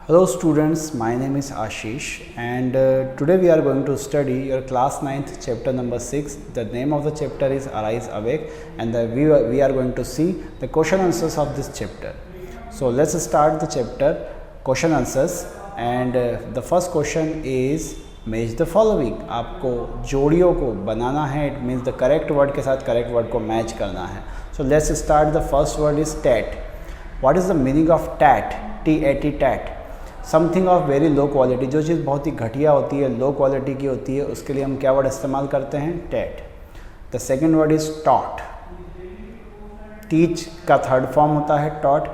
Hello students, my name is Ashish and today we are going to study your class 9th chapter number 6. The name of the chapter is Arise Awake and we are going to see the question answers of this chapter. So let's start the chapter question answers and the first question is match the following. आपको जोड़ियों को बनाना है, it means the correct word के साथ correct word को match करना है. So let's start. The first word is tat. What is the meaning of tat? T-A-T, tat. Something of very low quality, जो चीज़ बहुत ही घटिया होती है, लो क्वालिटी की होती है, उसके लिए हम क्या वर्ड इस्तेमाल करते हैं? Taut. The second word is taught. Teach का थर्ड फॉर्म होता है टॉट,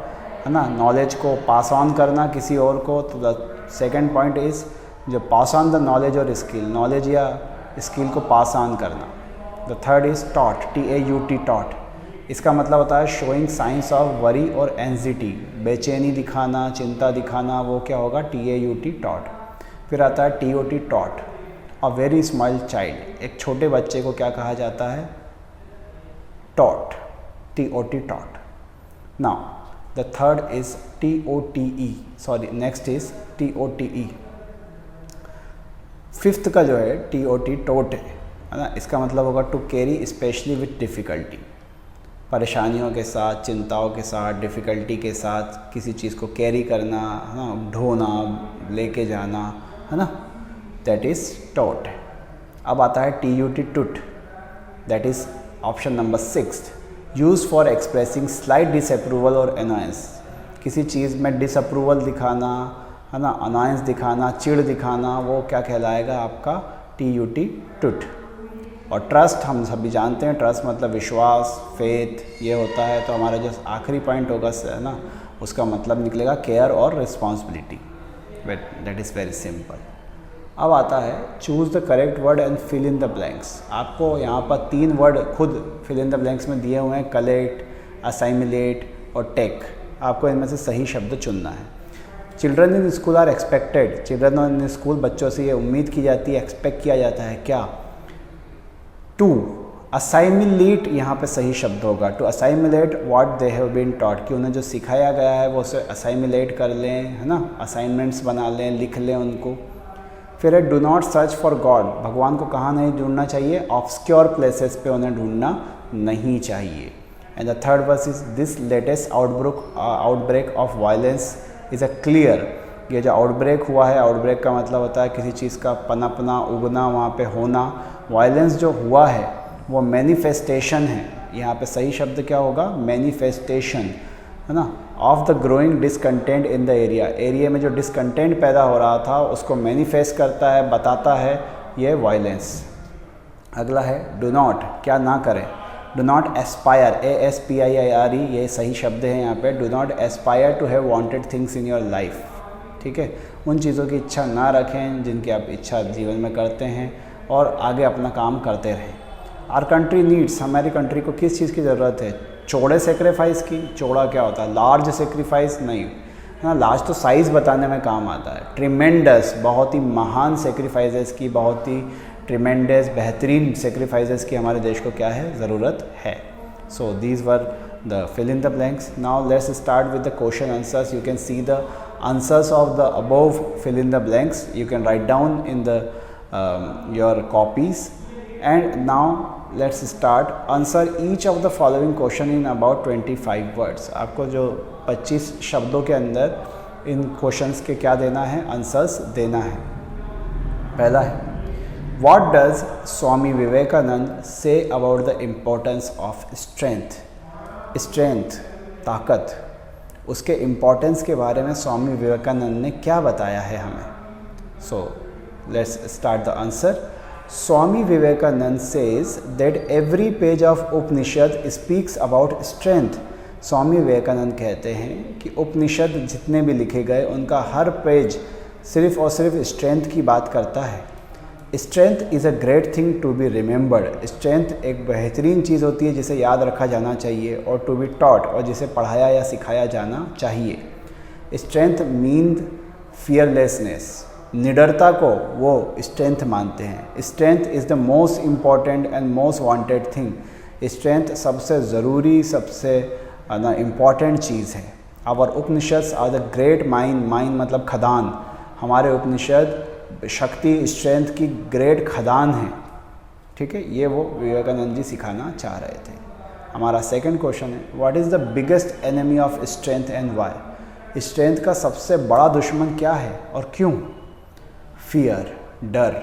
है ना, नॉलेज को पास ऑन करना किसी और को. तो द सेकेंड पॉइंट इज जो पास ऑन द नॉलेज और स्किल, नॉलेज या स्किल को पास ऑन करना. The third is taught, T-A-U-T, taught. इसका मतलब होता है शोइंग साइंस ऑफ वरी और एंजाइटी, बेचैनी दिखाना, चिंता दिखाना, वो क्या होगा? T-A-U-T, taught. फिर आता है T-O-T, taught. A very small child, एक छोटे बच्चे को क्या कहा जाता है? Taught, T-O-T, taught. Now the third is T-O-T-E, sorry next is T-O-T-E. Fifth का जो है T-O-T, टोट है ना. इसका मतलब होगा to carry specially with difficulty, परेशानियों के साथ, चिंताओं के साथ, डिफ़िकल्टी के साथ किसी चीज़ को कैरी करना, है ना, ढोना, लेके जाना, है ना, दैट इज़ टोट. अब आता है T-U-T, टुट. That is option number 6. Use for expressing slight disapproval और अनॉयंस. किसी चीज़ में डिसअप्रूवल दिखाना, है ना, अनॉयंस दिखाना, चिढ़ दिखाना, वो क्या कहलाएगा आपका? T-U-T, टुट. और ट्रस्ट हम सभी जानते हैं, ट्रस्ट मतलब विश्वास, फेथ, ये होता है. तो हमारा जो आखिरी पॉइंट होगा है ना, उसका मतलब निकलेगा केयर और responsibility. That is very simple. अब आता है choose the correct word and fill in the blanks. आपको यहाँ पर 3 वर्ड खुद फिल इन द ब्लैंक्स में दिए हुए हैं, कलेक्ट, असाइमिलेट और टेक. आपको इनमें से सही शब्द चुनना है. Children in school are expected. Children in school, बच्चों से ये उम्मीद की जाती है, एक्सपेक्ट किया जाता है क्या? टू असाइमिलेट यहाँ पे सही शब्द होगा. To assimilate what they have been taught, कि उन्हें जो सिखाया गया है वो उसे असाइमिलेट कर लें, है ना, असाइनमेंट्स बना लें, लिख लें उनको. फिर है do not search for God. भगवान को कहाँ नहीं ढूंढना चाहिए? ऑब्सक्योर प्लेसेस पे उन्हें ढूंढना नहीं चाहिए. And the third verse is this latest outbreak of violence is a clear. ये जो आउटब्रेक हुआ है, आउटब्रेक का मतलब होता है किसी चीज़ का पनपना, उगना, वहाँ पे होना. वायलेंस जो हुआ है वो मैनिफेस्टेशन है. यहाँ पे सही शब्द क्या होगा? मैनिफेस्टेशन, है ना, of the growing discontent in the area. Area में जो डिसकंटेंट पैदा हो रहा था उसको मैनिफेस्ट करता है, बताता है ये वायलेंस. अगला है डू नॉट, क्या ना करें? डू नॉट एस्पायर, ASPIRE, ये सही शब्द है यहाँ पे. Do not aspire to have wanted things in your life. ठीक है, उन चीज़ों की इच्छा ना रखें जिनकी आप इच्छा जीवन में करते हैं, और आगे अपना काम करते रहें. आर कंट्री नीड्स, हमारी कंट्री को किस चीज़ की ज़रूरत है? चौड़े सेक्रीफाइस की. चौड़ा क्या होता है? लार्ज सेक्रीफाइस नहीं, है ना, लार्ज तो साइज़ बताने में काम आता है. ट्रिमेंडस, बहुत ही महान सेक्रीफाइसेस की, बहुत ही ट्रिमेंडस, बेहतरीन सेक्रीफाइसेस की हमारे देश को क्या है? ज़रूरत है. So these were the fill in the blanks. Now let's start with the question answers. You can see the answers of the above fill in the blanks. You can write down in the your copies. And now let's start. Answer each of the following question in about 25 words. आपको जो 25 शब्दों के अंदर इन questions के क्या देना है? Answers देना है. पहला है What does Swami Vivekananda say about the importance of strength? Strength, ताकत, उसके इम्पोर्टेंस के बारे में स्वामी विवेकानंद ने क्या बताया है हमें? So let's start the answer. Swami Vivekananda says that every page of Upanishad speaks about strength. Swami Vivekananda कहते हैं कि उपनिषद जितने भी लिखे गए उनका हर पेज सिर्फ और सिर्फ स्ट्रेंथ की बात करता है. Strength is a great thing to be remembered. Strength एक बेहतरीन चीज़ होती है जिसे याद रखा जाना चाहिए, और टू बी टॉट, और जिसे पढ़ाया या सिखाया जाना चाहिए. Strength mean fearlessness. निडरता को वो स्ट्रेंथ मानते हैं. Strength is the most important and most wanted thing. Strength सबसे ज़रूरी, सबसे ना इम्पॉर्टेंट चीज़ है. Our Upanishads are the great mind, mind मतलब खदान, हमारे उपनिषद शक्ति स्ट्रेंथ की ग्रेट खदान है। ठीक है, ये वो विवेकानंद जी सिखाना चाह रहे थे। हमारा सेकंड क्वेश्चन है, what is the biggest enemy of strength and why? Strength का सबसे बड़ा दुश्मन क्या है और क्यों? फियर, डर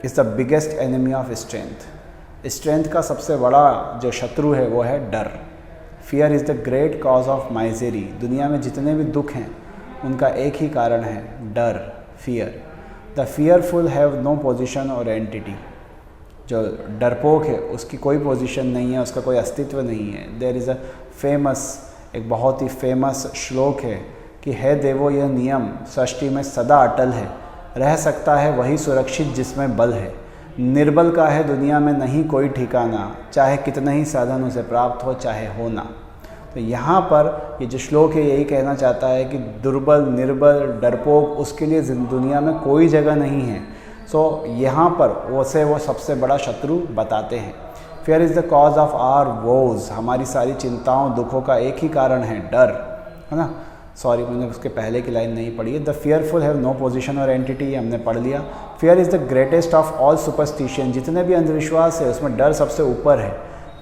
is the biggest enemy of strength. Strength का सबसे बड़ा जो शत्रु है वो है डर। Fear is the great cause of misery. दुनिया में जितने भी दुख हैं उनका एक ही कारण है, डर, fear. The fearful have no position or entity. जो डरपोक है उसकी कोई पोजीशन नहीं है, उसका कोई अस्तित्व नहीं है। देयर इज़ अ फेमस, एक बहुत ही फेमस श्लोक है कि है देवो यह नियम सृष्टि में सदा अटल है, रह सकता है वही सुरक्षित जिसमें बल है। निर्बल का है दुनिया में नहीं कोई ठिकाना, चाहे कितने ही साधन उसे प्राप्त हो चाहे हो ना। तो यहाँ पर ये जो श्लोक है यही कहना चाहता है कि दुर्बल, निर्बल, डरपोक उसके लिए दुनिया में कोई जगह नहीं है। सो यहाँ पर वो सबसे बड़ा शत्रु बताते हैं। Fear is the cause of our woes. हमारी सारी चिंताओं दुखों का एक ही कारण है, डर, है ना। सॉरी, मैंने उसके पहले की लाइन नहीं पढ़ी है। The fearful have no position or entity, हमने पढ़ लिया। Fear is the greatest of all superstition. जितने भी अंधविश्वास है उसमें डर सबसे ऊपर है।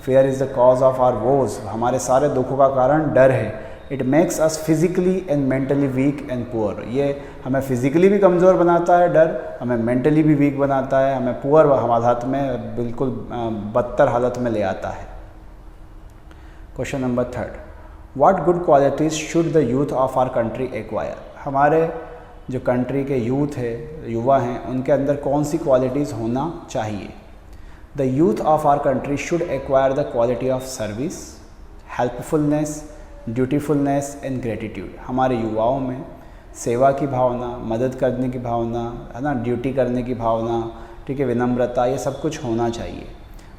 Fear is the cause of our woes. हमारे सारे दुखों का कारण डर है। It makes us physically and mentally weak and poor. ये हमें फिजिकली भी कमज़ोर बनाता है डर, हमें मेंटली भी वीक बनाता है, हमें पुअर हालत में, बिल्कुल बदतर हालत में ले आता है। Question number third, what good qualities should the youth of our country acquire? हमारे जो कंट्री के यूथ है, युवा हैं, उनके अंदर कौन सी क्वालिटीज़ होना चाहिए? The youth of our country should acquire the quality of service, helpfulness, dutifulness and gratitude. हमारे युवाओं में सेवा की भावना, मदद करने की भावना, है ना, ड्यूटी करने की भावना, ठीक है, विनम्रता, ये सब कुछ होना चाहिए।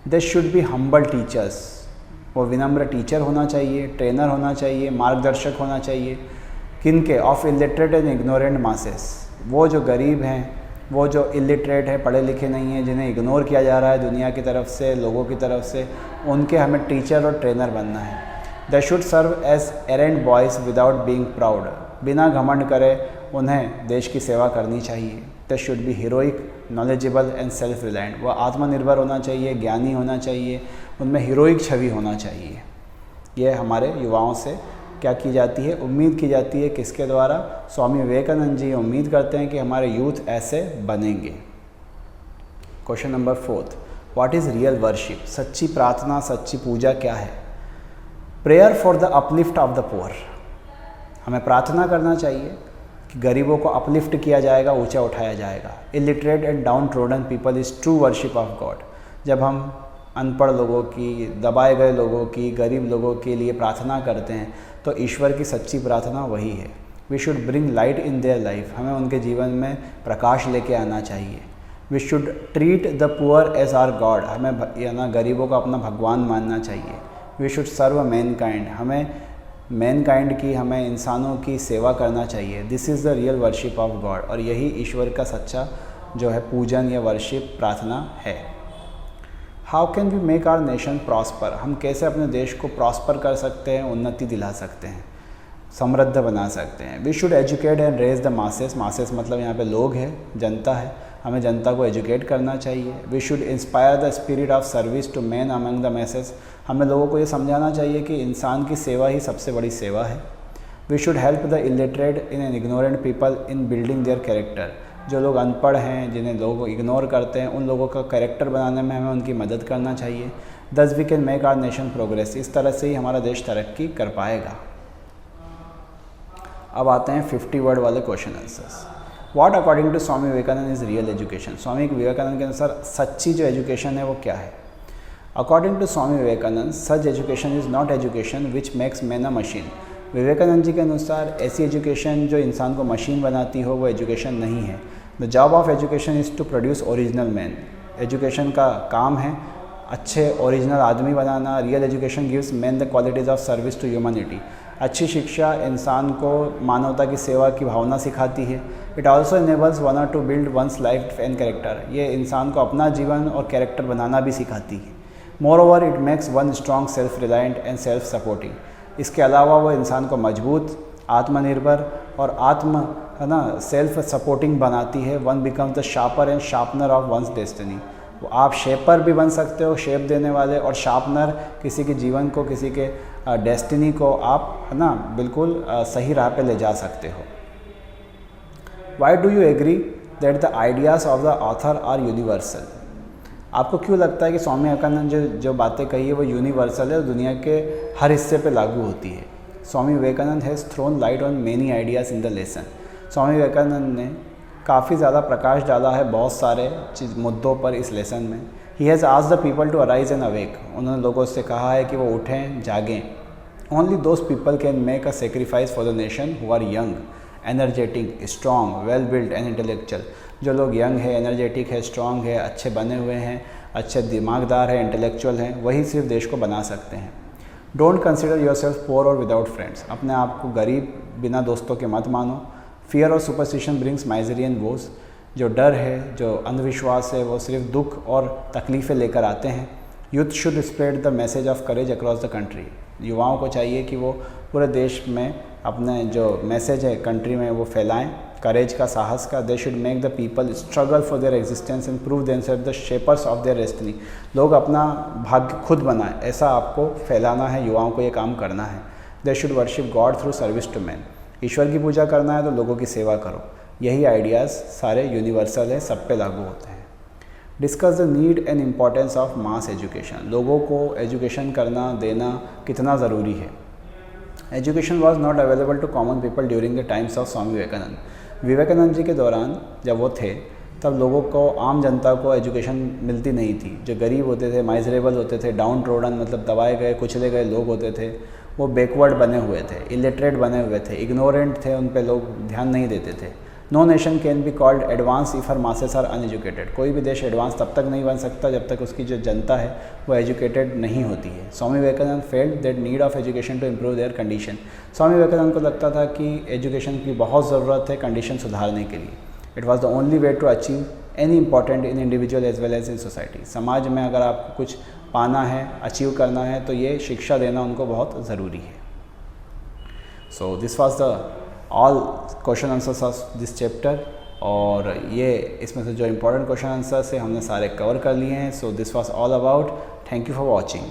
They should be humble teachers. वो विनम्र टीचर होना चाहिए, ट्रेनर होना चाहिए, मार्गदर्शक होना चाहिए। किन के? Of illiterate and ignorant masses. वो जो गरीब हैं, वो जो इलिटरेट है, पढ़े लिखे नहीं हैं, जिन्हें इग्नोर किया जा रहा है दुनिया की तरफ से, लोगों की तरफ से, उनके हमें टीचर और ट्रेनर बनना है। They should serve as errand boys without being proud. बिना घमंड करे उन्हें देश की सेवा करनी चाहिए। They should be heroic, knowledgeable and self reliant. वह आत्मनिर्भर होना चाहिए, ज्ञानी होना चाहिए, उनमें हीरोइक छवि होना चाहिए। ये हमारे युवाओं से क्या की जाती है, उम्मीद की जाती है। किसके द्वारा? स्वामी विवेकानंद जी उम्मीद करते हैं कि हमारे यूथ ऐसे बनेंगे। Question number fourth, what is real worship? सच्ची प्रार्थना, सच्ची पूजा क्या है? Prayer for the uplift of the poor. हमें प्रार्थना करना चाहिए कि गरीबों को अपलिफ्ट किया जाएगा, ऊंचा उठाया जाएगा। Illiterate and down trodden people is true worship of God. जब हम अनपढ़ लोगों की, दबाए गए लोगों की, गरीब लोगों के लिए प्रार्थना करते हैं तो ईश्वर की सच्ची प्रार्थना वही है। We should bring light in their life. हमें उनके जीवन में प्रकाश लेके आना चाहिए। We should treat the poor as our God. हमें ना गरीबों को अपना भगवान मानना चाहिए। We should serve mankind. हमें मैन काइंड की, हमें इंसानों की सेवा करना चाहिए। This is the real worship of God. और यही ईश्वर का सच्चा जो है पूजन या वर्शिप, प्रार्थना है। How can we make our nation prosper? हम कैसे अपने देश को प्रॉस्पर कर सकते हैं, उन्नति दिला सकते हैं, समृद्ध बना सकते हैं? We should educate and raise the masses. Masses मतलब यहाँ पे लोग हैं, जनता है। हमें जनता को एजुकेट करना चाहिए। We should inspire the spirit of service to man among the masses. हमें लोगों को ये समझाना चाहिए कि इंसान की सेवा ही सबसे बड़ी सेवा है। We should help the illiterate in an ignorant people in building their character. जो लोग अनपढ़ हैं, जिन्हें लोग इग्नोर करते हैं, उन लोगों का कैरेक्टर बनाने में हमें उनकी मदद करना चाहिए। Thus we can make our nation progress. इस तरह से ही हमारा देश तरक्की कर पाएगा। अब आते हैं 50 वर्ड वाले question answers. What according to Swami Vivekananda is real education? Swami Vivekananda के अनुसार सच्ची जो एजुकेशन है वो क्या है? According to Swami Vivekananda, such education is not education which makes man a machine. Vivekananda ji के अनुसार ऐसी एजुकेशन जो इंसान को मशीन बनाती हो वो एजुकेशन नहीं है। The job of education is to produce original man. Education का काम है अच्छे ओरिजिनल आदमी बनाना। Real education gives man the qualities of service to humanity. अच्छी शिक्षा इंसान को मानवता की सेवा की भावना सिखाती है। It also enables one two build one's life and character. ये इंसान को अपना जीवन और कैरेक्टर बनाना भी सिखाती है। More over it makes one strong, self reliant and self supporting. इसके अलावा वो इंसान को मजबूत, आत्मनिर्भर और सेल्फ सपोर्टिंग बनाती है। One become the sharper and sharpener of one's destiny. वो आप शेपर भी बन सकते हो, शेप देने वाले, और शार्पनर किसी के जीवन को, किसी के डेस्टिनी को आप बिल्कुल सही राह पे ले जा सकते हो। Why do you agree that the ideas of the author are universal? आपको क्यों लगता है कि स्वामी विवेकानंद जो बातें कही है वो यूनिवर्सल है और दुनिया के हर हिस्से पे लागू होती है? Swami Vivekananda has thrown light on many ideas in the lesson. Swami Vivekananda ने काफ़ी ज़्यादा प्रकाश डाला है बहुत सारे मुद्दों पर इस लेसन में। He has asked the people to arise and awake. उन्होंने लोगों से कहा है कि वो उठें, जागें। Only those people can make a sacrifice for the nation who are young, energetic, strong, well build and intellectual. जो लोग यंग है, एनर्जेटिक है, स्ट्रॉन्ग है, अच्छे बने हुए हैं, अच्छे दिमागदार है, इंटेलेक्चुअल हैं, वही सिर्फ देश को बना सकते हैं। Don't consider your self poor or without friends. अपने आप को गरीब, बिना दोस्तों के मत मानो। Fear or superstition brings misery and woes. जो डर है, जो अंधविश्वास है, वो सिर्फ दुख और तकलीफ़ें लेकर आते हैं। Youth should spread the message of courage across the country. युवाओं को चाहिए कि वो पूरे देश में अपने जो मैसेज है कंट्री में वो फैलाएं, करेज का, साहस का। They should make the people struggle for their existence and prove themselves the shapers of their destiny. लोग अपना भाग्य खुद बनाएं, ऐसा आपको फैलाना है, युवाओं को ये काम करना है। They should worship God through service to man. ईश्वर की पूजा करना है तो लोगों की सेवा करो। यही आइडियाज़ सारे यूनिवर्सल है, सब पे लागू होते हैं। Discuss the need and importance of mass education. लोगों को एजुकेशन करना, देना कितना ज़रूरी है। Education was not available to common people during the times of Swami Vivekananda. Vivekananda ji के दौरान जब वो थे तब लोगों को, आम जनता को एजुकेशन मिलती नहीं थी। जो गरीब होते थे, माइजरेबल होते थे, डाउन ट्रोडन मतलब दबाए गए, कुचले गए लोग होते थे, वो बैकवर्ड बने हुए थे, इलिटरेट बने हुए थे, इग्नोरेंट थे, उन पे लोग ध्यान नहीं देते थे। No nation can be called advance if her masses are uneducated. कोई भी देश एडवांस तब तक नहीं बन सकता जब तक उसकी जो जनता है वो एजुकेटेड नहीं होती है। Swami Vivekananda felt that need of education to improve their condition. Swami Vivekananda को लगता था कि एजुकेशन की बहुत ज़रूरत है कंडीशन सुधारने के लिए। It was the only way to achieve any important in individual as well as in society. समाज में अगर आपको कुछ पाना है, अचीव करना है, तो ये शिक्षा देना उनको बहुत ज़रूरी है। So this was the all question answers of this chapter. और ये इसमें से जो इम्पोर्टेंट क्वेश्चन आंसर्स है हमने सारे कवर कर लिए हैं। So this was all about. Thank you for watching.